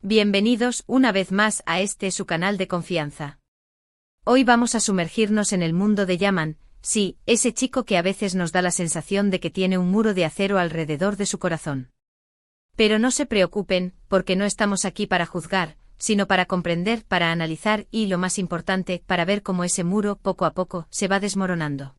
Bienvenidos una vez más a su canal de confianza. Hoy vamos a sumergirnos en el mundo de Yaman, sí, ese chico que a veces nos da la sensación de que tiene un muro de acero alrededor de su corazón. Pero no se preocupen, porque no estamos aquí para juzgar, sino para comprender, para analizar y, lo más importante, para ver cómo ese muro, poco a poco, se va desmoronando.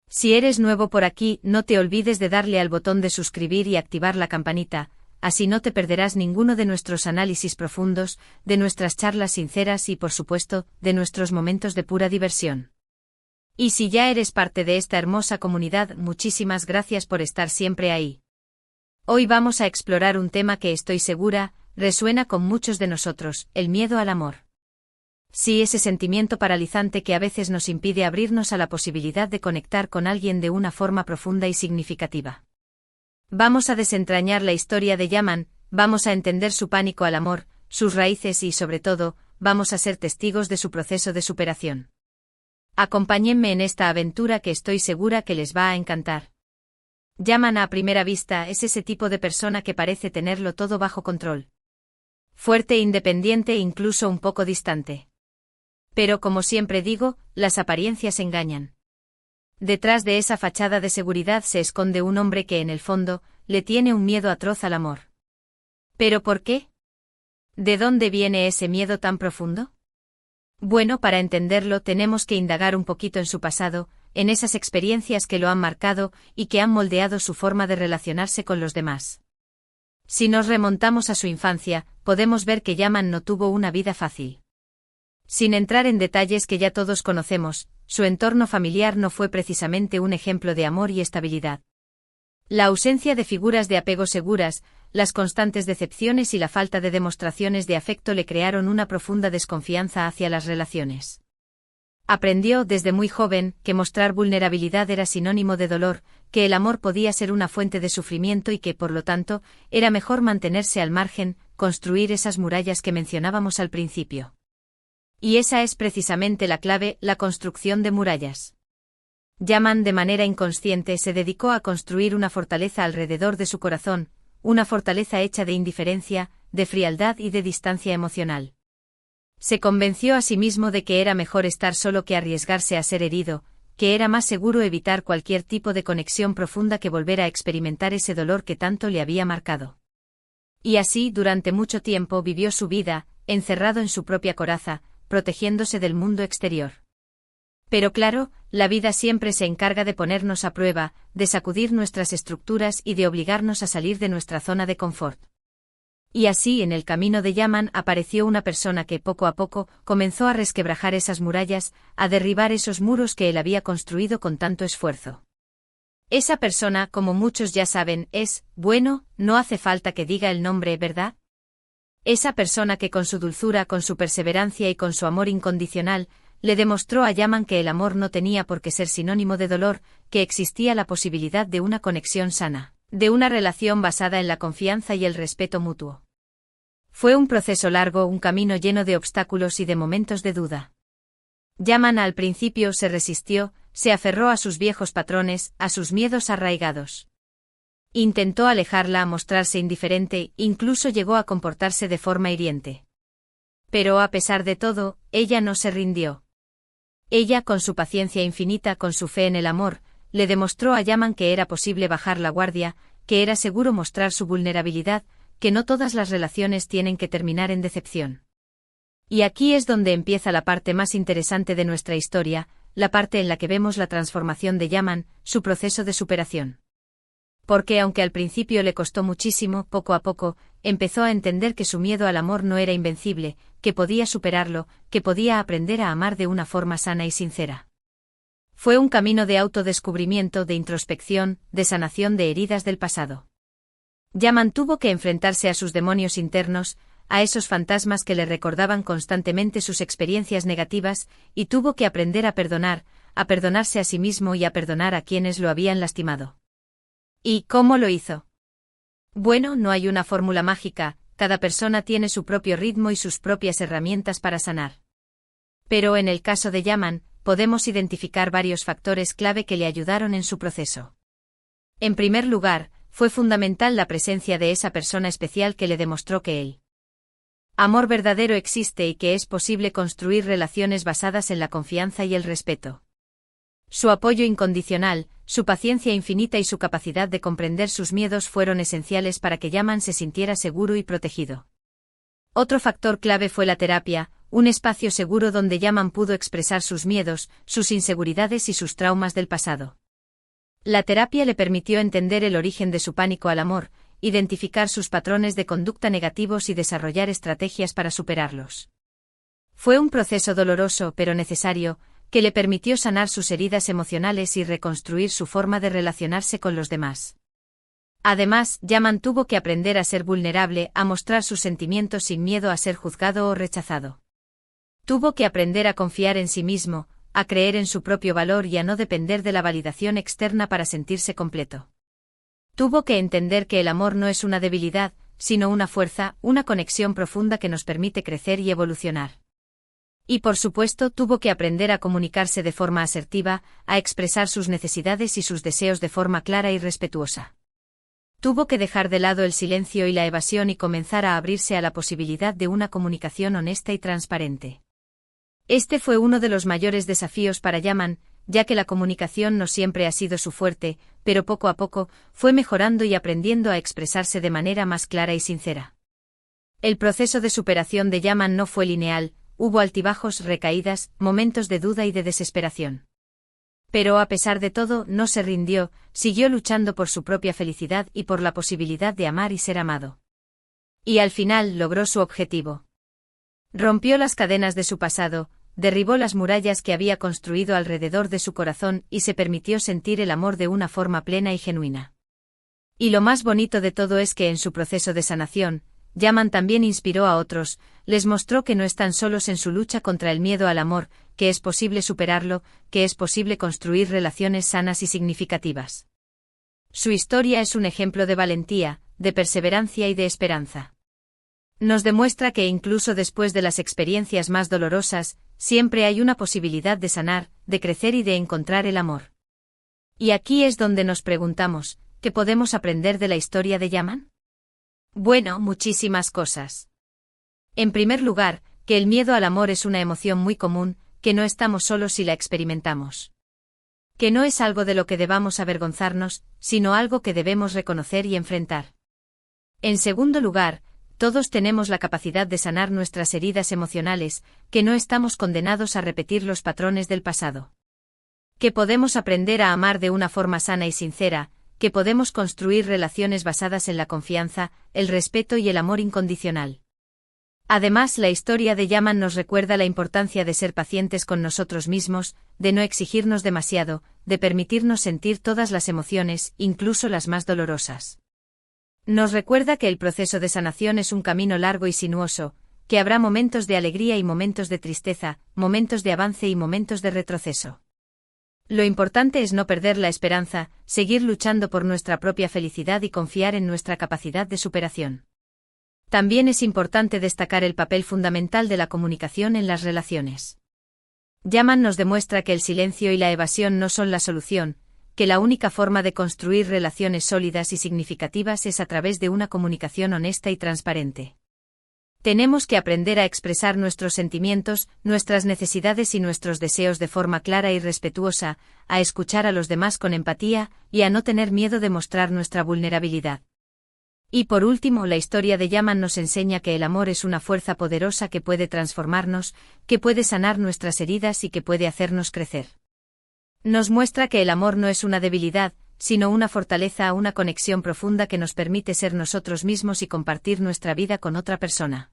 Si eres nuevo por aquí, no te olvides de darle al botón de suscribir y activar la campanita, así no te perderás ninguno de nuestros análisis profundos, de nuestras charlas sinceras y, por supuesto, de nuestros momentos de pura diversión. Y si ya eres parte de esta hermosa comunidad, muchísimas gracias por estar siempre ahí. Hoy vamos a explorar un tema que estoy segura, resuena con muchos de nosotros, el miedo al amor. Sí, ese sentimiento paralizante que a veces nos impide abrirnos a la posibilidad de conectar con alguien de una forma profunda y significativa. Vamos a desentrañar la historia de Yaman, vamos a entender su pánico al amor, sus raíces y, sobre todo, vamos a ser testigos de su proceso de superación. Acompáñenme en esta aventura que estoy segura que les va a encantar. Yaman a primera vista es ese tipo de persona que parece tenerlo todo bajo control. Fuerte, independiente e incluso un poco distante. Pero como siempre digo, las apariencias engañan. Detrás de esa fachada de seguridad se esconde un hombre que en el fondo, le tiene un miedo atroz al amor. ¿Pero por qué? ¿De dónde viene ese miedo tan profundo? Bueno, para entenderlo tenemos que indagar un poquito en su pasado, en esas experiencias que lo han marcado y que han moldeado su forma de relacionarse con los demás. Si nos remontamos a su infancia, podemos ver que Yaman no tuvo una vida fácil. Sin entrar en detalles que ya todos conocemos, su entorno familiar no fue precisamente un ejemplo de amor y estabilidad. La ausencia de figuras de apego seguras, las constantes decepciones y la falta de demostraciones de afecto le crearon una profunda desconfianza hacia las relaciones. Aprendió desde muy joven que mostrar vulnerabilidad era sinónimo de dolor, que el amor podía ser una fuente de sufrimiento y que, por lo tanto, era mejor mantenerse al margen, construir esas murallas que mencionábamos al principio. Y esa es precisamente la clave, la construcción de murallas. Yaman de manera inconsciente se dedicó a construir una fortaleza alrededor de su corazón, una fortaleza hecha de indiferencia, de frialdad y de distancia emocional. Se convenció a sí mismo de que era mejor estar solo que arriesgarse a ser herido, que era más seguro evitar cualquier tipo de conexión profunda que volver a experimentar ese dolor que tanto le había marcado. Y así durante mucho tiempo vivió su vida, encerrado en su propia coraza, protegiéndose del mundo exterior. Pero claro, la vida siempre se encarga de ponernos a prueba, de sacudir nuestras estructuras y de obligarnos a salir de nuestra zona de confort. Y así en el camino de Yaman apareció una persona que poco a poco comenzó a resquebrajar esas murallas, a derribar esos muros que él había construido con tanto esfuerzo. Esa persona, como muchos ya saben, es, bueno, no hace falta que diga el nombre, ¿verdad? Esa persona que con su dulzura, con su perseverancia y con su amor incondicional, le demostró a Yaman que el amor no tenía por qué ser sinónimo de dolor, que existía la posibilidad de una conexión sana, de una relación basada en la confianza y el respeto mutuo. Fue un proceso largo, un camino lleno de obstáculos y de momentos de duda. Yaman al principio se resistió, se aferró a sus viejos patrones, a sus miedos arraigados. Intentó alejarla, a mostrarse indiferente, incluso llegó a comportarse de forma hiriente. Pero a pesar de todo, ella no se rindió. Ella, con su paciencia infinita, con su fe en el amor, le demostró a Yaman que era posible bajar la guardia, que era seguro mostrar su vulnerabilidad, que no todas las relaciones tienen que terminar en decepción. Y aquí es donde empieza la parte más interesante de nuestra historia, la parte en la que vemos la transformación de Yaman, su proceso de superación. Porque aunque al principio le costó muchísimo, poco a poco, empezó a entender que su miedo al amor no era invencible, que podía superarlo, que podía aprender a amar de una forma sana y sincera. Fue un camino de autodescubrimiento, de introspección, de sanación de heridas del pasado. Yaman tuvo que enfrentarse a sus demonios internos, a esos fantasmas que le recordaban constantemente sus experiencias negativas, y tuvo que aprender a perdonarse a sí mismo y a perdonar a quienes lo habían lastimado. ¿Y cómo lo hizo? Bueno, no hay una fórmula mágica, cada persona tiene su propio ritmo y sus propias herramientas para sanar. Pero en el caso de Yaman, podemos identificar varios factores clave que le ayudaron en su proceso. En primer lugar, fue fundamental la presencia de esa persona especial que le demostró que él Amor verdadero existe y que es posible construir relaciones basadas en la confianza y el respeto. Su apoyo incondicional, su paciencia infinita y su capacidad de comprender sus miedos fueron esenciales para que Yaman se sintiera seguro y protegido. Otro factor clave fue la terapia, un espacio seguro donde Yaman pudo expresar sus miedos, sus inseguridades y sus traumas del pasado. La terapia le permitió entender el origen de su pánico al amor, identificar sus patrones de conducta negativos y desarrollar estrategias para superarlos. Fue un proceso doloroso pero necesario, que le permitió sanar sus heridas emocionales y reconstruir su forma de relacionarse con los demás. Además, Yaman tuvo que aprender a ser vulnerable, a mostrar sus sentimientos sin miedo a ser juzgado o rechazado. Tuvo que aprender a confiar en sí mismo, a creer en su propio valor y a no depender de la validación externa para sentirse completo. Tuvo que entender que el amor no es una debilidad, sino una fuerza, una conexión profunda que nos permite crecer y evolucionar. Y por supuesto tuvo que aprender a comunicarse de forma asertiva, a expresar sus necesidades y sus deseos de forma clara y respetuosa. Tuvo que dejar de lado el silencio y la evasión y comenzar a abrirse a la posibilidad de una comunicación honesta y transparente. Este fue uno de los mayores desafíos para Yaman, ya que la comunicación no siempre ha sido su fuerte, pero poco a poco, fue mejorando y aprendiendo a expresarse de manera más clara y sincera. El proceso de superación de Yaman no fue lineal, hubo altibajos, recaídas, momentos de duda y de desesperación. Pero a pesar de todo, no se rindió, siguió luchando por su propia felicidad y por la posibilidad de amar y ser amado. Y al final logró su objetivo. Rompió las cadenas de su pasado, derribó las murallas que había construido alrededor de su corazón y se permitió sentir el amor de una forma plena y genuina. Y lo más bonito de todo es que en su proceso de sanación, Yaman también inspiró a otros, les mostró que no están solos en su lucha contra el miedo al amor, que es posible superarlo, que es posible construir relaciones sanas y significativas. Su historia es un ejemplo de valentía, de perseverancia y de esperanza. Nos demuestra que incluso después de las experiencias más dolorosas, siempre hay una posibilidad de sanar, de crecer y de encontrar el amor. Y aquí es donde nos preguntamos, ¿qué podemos aprender de la historia de Yaman? Bueno, muchísimas cosas. En primer lugar, que el miedo al amor es una emoción muy común, que no estamos solos si la experimentamos. Que no es algo de lo que debamos avergonzarnos, sino algo que debemos reconocer y enfrentar. En segundo lugar, todos tenemos la capacidad de sanar nuestras heridas emocionales, que no estamos condenados a repetir los patrones del pasado. Que podemos aprender a amar de una forma sana y sincera, que podemos construir relaciones basadas en la confianza, el respeto y el amor incondicional. Además, la historia de Yaman nos recuerda la importancia de ser pacientes con nosotros mismos, de no exigirnos demasiado, de permitirnos sentir todas las emociones, incluso las más dolorosas. Nos recuerda que el proceso de sanación es un camino largo y sinuoso, que habrá momentos de alegría y momentos de tristeza, momentos de avance y momentos de retroceso. Lo importante es no perder la esperanza, seguir luchando por nuestra propia felicidad y confiar en nuestra capacidad de superación. También es importante destacar el papel fundamental de la comunicación en las relaciones. Yaman nos demuestra que el silencio y la evasión no son la solución, que la única forma de construir relaciones sólidas y significativas es a través de una comunicación honesta y transparente. Tenemos que aprender a expresar nuestros sentimientos, nuestras necesidades y nuestros deseos de forma clara y respetuosa, a escuchar a los demás con empatía y a no tener miedo de mostrar nuestra vulnerabilidad. Y por último, la historia de Yaman nos enseña que el amor es una fuerza poderosa que puede transformarnos, que puede sanar nuestras heridas y que puede hacernos crecer. Nos muestra que el amor no es una debilidad, sino una fortaleza, una conexión profunda que nos permite ser nosotros mismos y compartir nuestra vida con otra persona.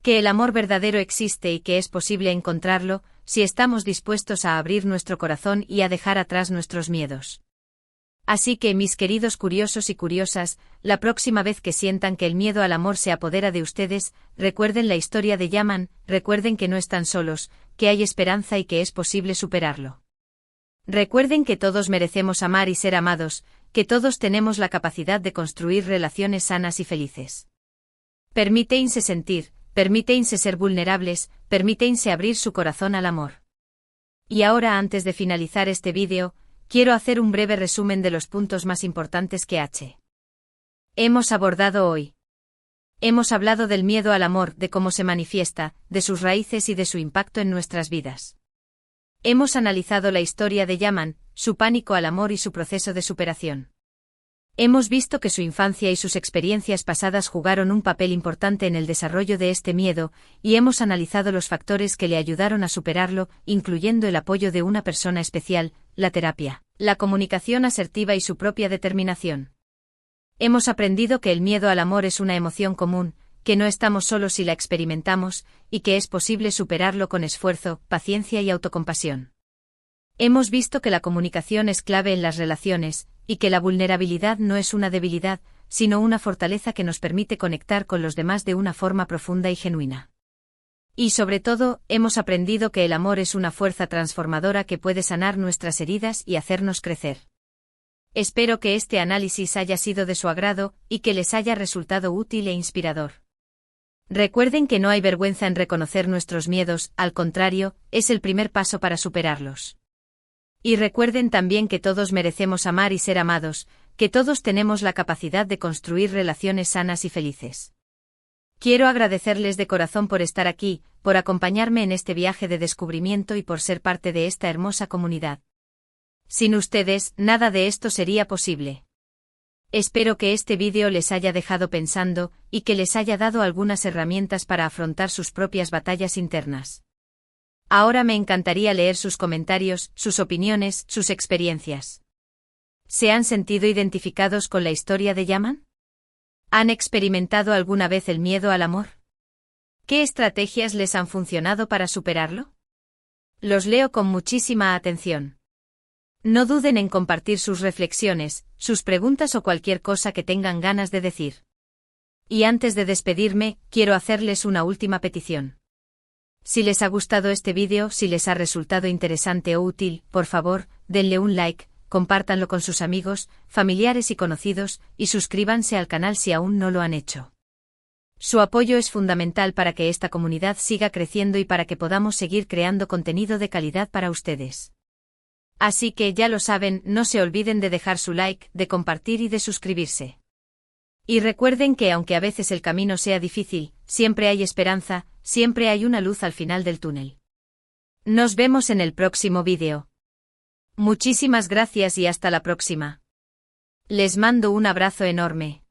Que el amor verdadero existe y que es posible encontrarlo, si estamos dispuestos a abrir nuestro corazón y a dejar atrás nuestros miedos. Así que, mis queridos curiosos y curiosas, la próxima vez que sientan que el miedo al amor se apodera de ustedes, recuerden la historia de Yaman, recuerden que no están solos, que hay esperanza y que es posible superarlo. Recuerden que todos merecemos amar y ser amados, que todos tenemos la capacidad de construir relaciones sanas y felices. Permítense sentir, permítense ser vulnerables, permítense abrir su corazón al amor. Y ahora, antes de finalizar este vídeo, quiero hacer un breve resumen de los puntos más importantes que hemos abordado hoy. Hemos hablado del miedo al amor, de cómo se manifiesta, de sus raíces y de su impacto en nuestras vidas. Hemos analizado la historia de Yaman, su pánico al amor y su proceso de superación. Hemos visto que su infancia y sus experiencias pasadas jugaron un papel importante en el desarrollo de este miedo, y hemos analizado los factores que le ayudaron a superarlo, incluyendo el apoyo de una persona especial, la terapia, la comunicación asertiva y su propia determinación. Hemos aprendido que el miedo al amor es una emoción común, que no estamos solos si la experimentamos, y que es posible superarlo con esfuerzo, paciencia y autocompasión. Hemos visto que la comunicación es clave en las relaciones, y que la vulnerabilidad no es una debilidad, sino una fortaleza que nos permite conectar con los demás de una forma profunda y genuina. Y sobre todo, hemos aprendido que el amor es una fuerza transformadora que puede sanar nuestras heridas y hacernos crecer. Espero que este análisis haya sido de su agrado, y que les haya resultado útil e inspirador. Recuerden que no hay vergüenza en reconocer nuestros miedos, al contrario, es el primer paso para superarlos. Y recuerden también que todos merecemos amar y ser amados, que todos tenemos la capacidad de construir relaciones sanas y felices. Quiero agradecerles de corazón por estar aquí, por acompañarme en este viaje de descubrimiento y por ser parte de esta hermosa comunidad. Sin ustedes, nada de esto sería posible. Espero que este vídeo les haya dejado pensando, y que les haya dado algunas herramientas para afrontar sus propias batallas internas. Ahora me encantaría leer sus comentarios, sus opiniones, sus experiencias. ¿Se han sentido identificados con la historia de Yaman? ¿Han experimentado alguna vez el miedo al amor? ¿Qué estrategias les han funcionado para superarlo? Los leo con muchísima atención. No duden en compartir sus reflexiones, sus preguntas o cualquier cosa que tengan ganas de decir. Y antes de despedirme, quiero hacerles una última petición. Si les ha gustado este vídeo, si les ha resultado interesante o útil, por favor, denle un like, compártanlo con sus amigos, familiares y conocidos, y suscríbanse al canal si aún no lo han hecho. Su apoyo es fundamental para que esta comunidad siga creciendo y para que podamos seguir creando contenido de calidad para ustedes. Así que ya lo saben, no se olviden de dejar su like, de compartir y de suscribirse. Y recuerden que aunque a veces el camino sea difícil, siempre hay esperanza, siempre hay una luz al final del túnel. Nos vemos en el próximo vídeo. Muchísimas gracias y hasta la próxima. Les mando un abrazo enorme.